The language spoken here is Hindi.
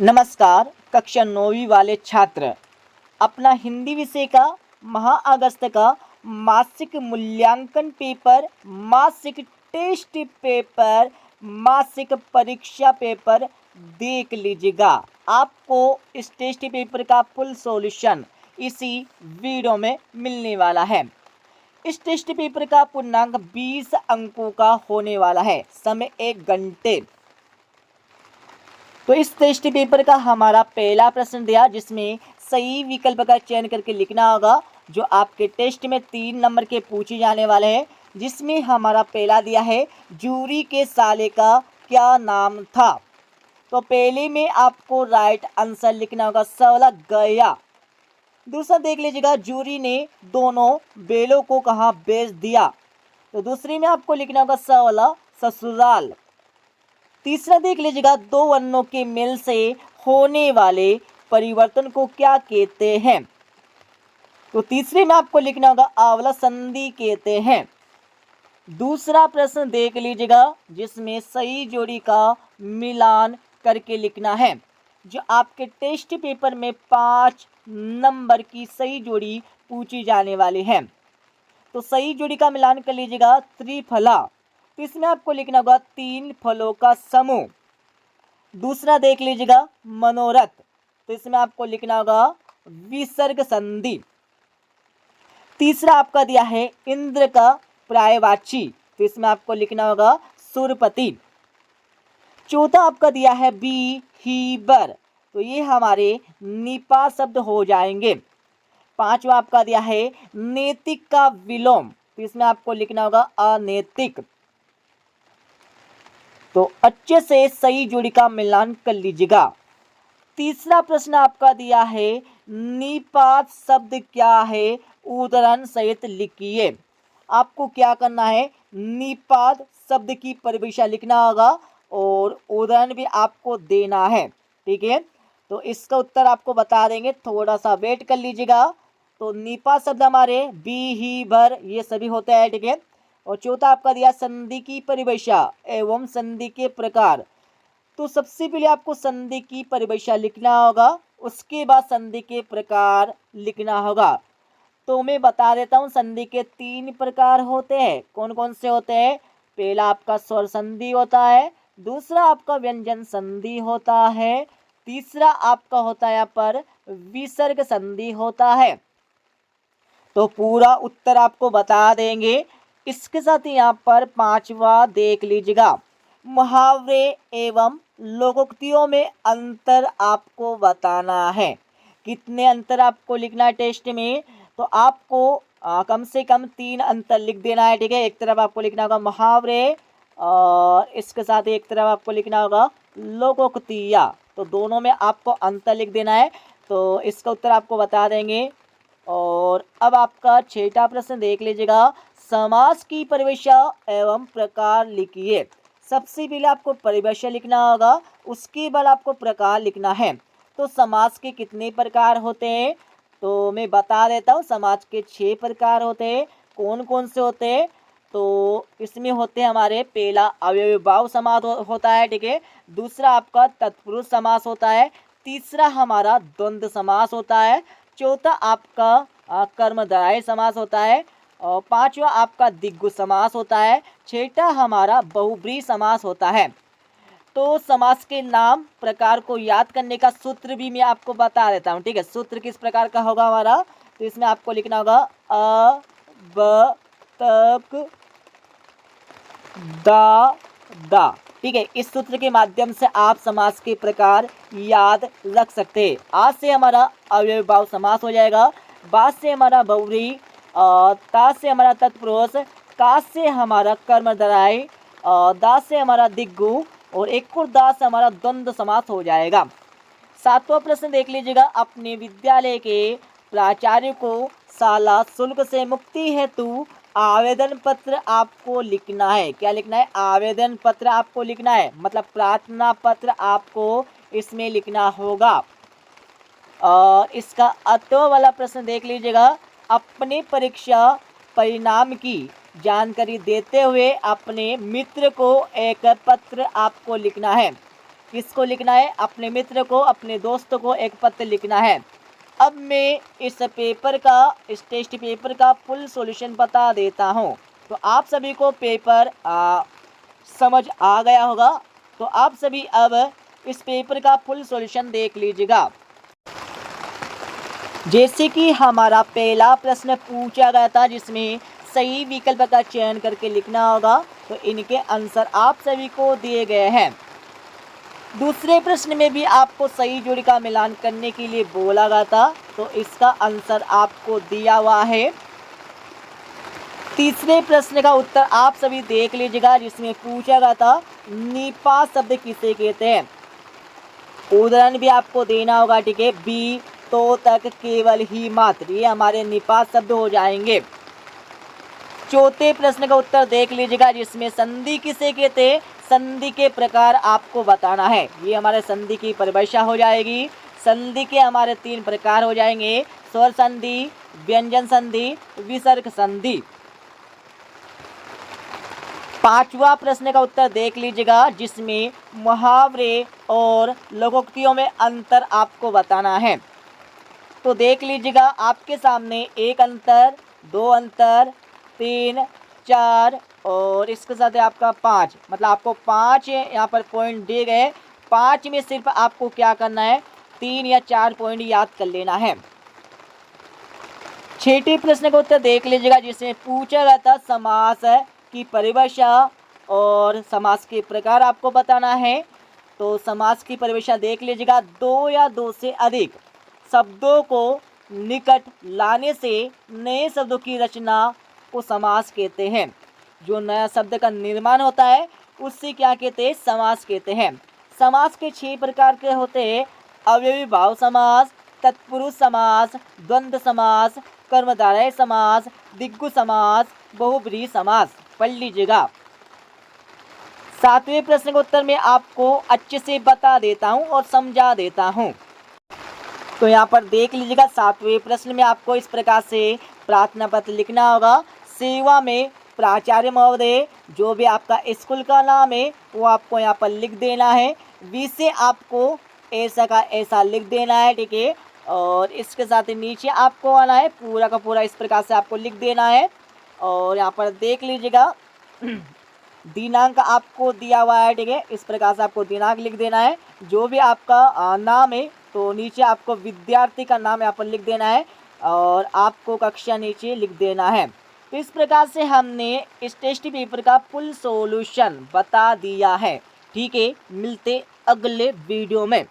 नमस्कार कक्षा 9वीं वाले छात्र। अपना हिंदी विषय का महा अगस्त का मासिक मूल्यांकन पेपर, मासिक टेस्ट पेपर, मासिक परीक्षा पेपर देख लीजिएगा। आपको इस टेस्ट पेपर का फुल सॉल्यूशन इसी वीडियो में मिलने वाला है। इस टेस्ट पेपर का पूर्णांक 20 अंकों का होने वाला है, समय 1 घंटे। तो इस टेस्ट पेपर का हमारा पहला प्रश्न दिया, जिसमें सही विकल्प का चयन करके लिखना होगा, जो आपके टेस्ट में 3 नंबर के पूछे जाने वाले हैं। जिसमें हमारा पहला दिया है, जूरी के साले का क्या नाम था। तो पहले में आपको राइट आंसर लिखना होगा, सवाल गया। दूसरा देख लीजिएगा, जूरी ने दोनों बेलों को कहाँ बेच दिया। तो दूसरी में आपको लिखना होगा सवाल ससुराल। तीसरा देख लीजिएगा, दो वर्णों के मेल से होने वाले परिवर्तन को क्या कहते हैं। तो तीसरे में आपको लिखना होगा आंवला संधि कहते हैं। दूसरा प्रश्न देख लीजिएगा, जिसमें सही जोड़ी का मिलान करके लिखना है, जो आपके टेस्ट पेपर में 5 नंबर की सही जोड़ी पूछी जाने वाली है। तो सही जोड़ी का मिलान कर लीजिएगा, त्रिफला। तो इसमें आपको लिखना होगा 3 फलों का समूह। दूसरा देख लीजिएगा, मनोरथ। तो इसमें आपको लिखना होगा विसर्ग संधि। तीसरा आपका दिया है इंद्र का पर्यायवाची। तो इसमें आपको लिखना होगा सुरपति। चौथा आपका दिया है बी ही बर। तो ये हमारे निपा शब्द हो जाएंगे। पांचवा आपका दिया है नैतिक का विलोम। तो इसमें आपको लिखना होगा अनैतिक। तो अच्छे से सही जोड़ी का मिलान कर लीजिएगा। तीसरा प्रश्न आपका दिया है, निपात शब्द क्या है, उदाहरण सहित लिखिए। आपको क्या करना है, निपात शब्द की परिभाषा लिखना होगा और उदाहरण भी आपको देना है। ठीक है, तो इसका उत्तर आपको बता देंगे, थोड़ा सा वेट कर लीजिएगा। तो निपात शब्द हमारे बी ही भर ये सभी होते हैं। ठीक है, और चौथा आपका दिया संधि की परिभाषा एवं संधि के प्रकार। तो सबसे पहले आपको संधि की परिभाषा लिखना होगा, उसके बाद संधि के प्रकार लिखना होगा। तो मैं बता देता हूँ, संधि के 3 प्रकार होते हैं। कौन कौन से होते हैं? पहला आपका स्वर संधि होता है, दूसरा आपका व्यंजन संधि होता है, तीसरा आपका होता है यहाँ पर विसर्ग संधि होता है। तो पूरा उत्तर आपको बता देंगे। इसके साथ यहाँ पर 5वां देख लीजिएगा, मुहावरे एवं लोकोक्तियों में अंतर आपको बताना है। कितने अंतर आपको लिखना है टेस्ट में? तो आपको कम से कम 3 अंतर लिख देना है। ठीक है, एक तरफ आपको लिखना होगा मुहावरे और इसके साथ एक तरफ आपको लिखना होगा लोकोक्तियाँ। तो दोनों में आपको अंतर लिख देना है। तो इसका उत्तर आपको बता देंगे। और अब आपका 6वां प्रश्न देख लीजिएगा, समास की परिभाषा एवं प्रकार लिखिए। सबसे पहले आपको परिभाषा लिखना होगा, उसके बाद आपको प्रकार लिखना है। तो समास के कितने प्रकार होते हैं? तो मैं बता देता हूँ, समास के 6 प्रकार होते हैं। कौन कौन से होते हैं? तो इसमें होते हैं हमारे, पहला अव्ययीभाव समास होता है। ठीक है, दूसरा आपका तत्पुरुष समास होता है, तीसरा हमारा द्वंद्व समास होता है, चौथा आपका कर्मधारय समास होता है, और 5वां आपका द्विगु समास होता है, 6वां हमारा बहुब्रीहि समास होता है। तो समास के नाम प्रकार को याद करने का सूत्र भी मैं आपको बता देता हूँ। ठीक है, सूत्र किस प्रकार का होगा हमारा? तो इसमें आपको लिखना होगा अ ब तक दा। ठीक है, इस सूत्र के माध्यम से आप समास के प्रकार याद रख सकते हैं। आज से हमारा अव्ययीभाव समास हो जाएगा, बाद से हमारा बहुव्रीहि, ता से हमारा तत्पुरुष, का से हमारा कर्मधारय, दा से हमारा द्विगु और एक और दा से हमारा द्वंद्व समास हो जाएगा। 7वां प्रश्न देख लीजिएगा, अपने विद्यालय के प्राचार्य को शाला शुल्क से मुक्ति हेतु आवेदन पत्र आपको लिखना है। क्या लिखना है? आवेदन पत्र आपको लिखना है, मतलब प्रार्थना पत्र आपको इसमें लिखना होगा। और इसका 8वां वाला प्रश्न देख लीजिएगा, अपने परीक्षा परिणाम की जानकारी देते हुए अपने मित्र को एक पत्र आपको लिखना है। किसको लिखना है? अपने मित्र को, अपने दोस्त को एक पत्र लिखना है। अब मैं इस टेस्ट पेपर का फुल सॉल्यूशन बता देता हूँ। तो आप सभी को पेपर समझ आ गया होगा। तो आप सभी अब इस पेपर का फुल सॉल्यूशन देख लीजिएगा। जैसे कि हमारा पहला प्रश्न पूछा गया था जिसमें सही विकल्प का चयन करके लिखना होगा, तो इनके आंसर आप सभी को दिए गए हैं। दूसरे प्रश्न में भी आपको सही जोड़ी का मिलान करने के लिए बोला गया था, तो इसका आंसर आपको दिया हुआ है। तीसरे प्रश्न का उत्तर आप सभी देख लीजिएगा जिसमें पूछा गया था निपात शब्द किसे कहते हैं। उदाहरण भी आपको देना होगा, ठीक है। बी तो तक केवल ही मात्र, ये हमारे निपात शब्द हो जाएंगे। चौथे प्रश्न का उत्तर देख लीजिएगा जिसमें संधि किसे कहते हैं। संधि के प्रकार आपको बताना है। ये हमारे संधि की परिभाषा हो जाएगी। संधि के हमारे 3 प्रकार हो जाएंगे, स्वर संधि, व्यंजन संधि, विसर्ग संधि। पांचवा प्रश्न का उत्तर देख लीजिएगा जिसमें मुहावरे और लोकोक्तियों में अंतर आपको बताना है। तो देख लीजिएगा आपके सामने 1 अंतर, 2 अंतर, 3, 4 और इसके साथ है आपका 5, मतलब आपको 5 यहाँ पर पॉइंट दिए गए। 5 में सिर्फ आपको क्या करना है, 3 या 4 पॉइंट याद कर लेना है। छठे प्रश्न का उत्तर देख लीजिएगा जिसमें पूछा गया था समास की परिभाषा और समास के प्रकार आपको बताना है। तो समास की परिभाषा देख लीजिएगा, 2 या 2 से अधिक शब्दों को निकट लाने से नए शब्दों की रचना को समास कहते हैं। जो नया शब्द का निर्माण होता है उससे क्या कहते हैं, समास कहते हैं। समास के 6 प्रकार के होते हैं, अव्ययी भाव समास, तत्पुरुष समास, द्वंद्व समास, कर्मधारय समास, दिग्गु समास, बहुब्रीहि समास। पढ़ लीजिएगा। 7वें प्रश्न के उत्तर में आपको अच्छे से बता देता हूं और समझा देता हूं। तो यहाँ पर देख लीजिएगा 7वें प्रश्न में आपको इस प्रकार से प्रार्थना पत्र लिखना होगा। सेवा में प्राचार्य महोदय, जो भी आपका स्कूल का नाम है वो आपको यहाँ पर लिख देना है। विषय आपको ऐसा का ऐसा लिख देना है, ठीक है। और इसके साथ ही नीचे आपको आना है, पूरा का पूरा इस प्रकार से आपको लिख देना है। और यहाँ पर देख लीजिएगा दिनांक आपको दिया हुआ है, ठीक है। इस प्रकार से आपको दिनांक लिख देना है। जो भी आपका नाम है तो नीचे आपको विद्यार्थी का नाम यहाँ पर लिख देना है और आपको कक्षा नीचे लिख देना है। तो इस प्रकार से हमने इस टेस्ट पेपर का फुल सॉल्यूशन बता दिया है, ठीक है। मिलते अगले वीडियो में।